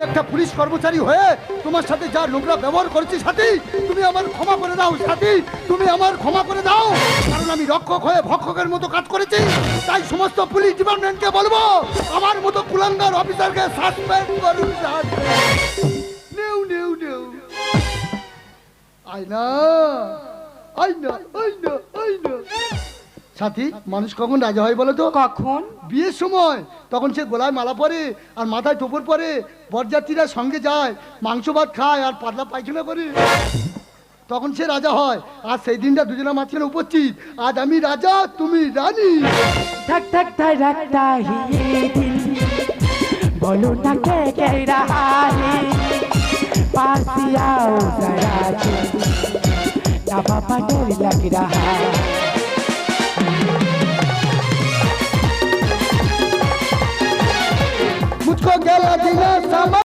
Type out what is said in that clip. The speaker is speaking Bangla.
একটা পুলিশ কর্মচারী হয়ে তোমার সাথে যা নোংরা ব্যবহার করেছি সাথী, তুমি আমার ক্ষমা করে দাও সাথী, তুমি আমার ক্ষমা করে দাও। কারণ আমি রক্ষক হয়ে ভক্ষকের মতো কাজ করেছি, তাই সমস্ত পুলিশ ডিপার্টমেন্টকে বলবো আমার মতো কুলাঙ্গার অফিসারকে সাসপেন্ড করুন। নেউ নেউ নেউ আয়না আয়না আয়না আয়না। সাথী, মানুষ কখন রাজা হয় বলো তো? কখন? বিয়ের সময়। তখন সে গলায় মালা পরে আর মাথায় টোপর পরে, বরযাত্রীরা সঙ্গে যায়, মাংস ভাত খায় আর পাতলা পায়খানা করে, তখন সে রাজা হয়। আর সেই দিনটা দুজনের মাঝখানে উপস্থিত। আজ আমি রাজা, তুমি রানী। धक धक धड़कता ही ये दिल, बोलो ना क्या कह रहा है, पास आओ जरा, ना पापा डर लग रहा है।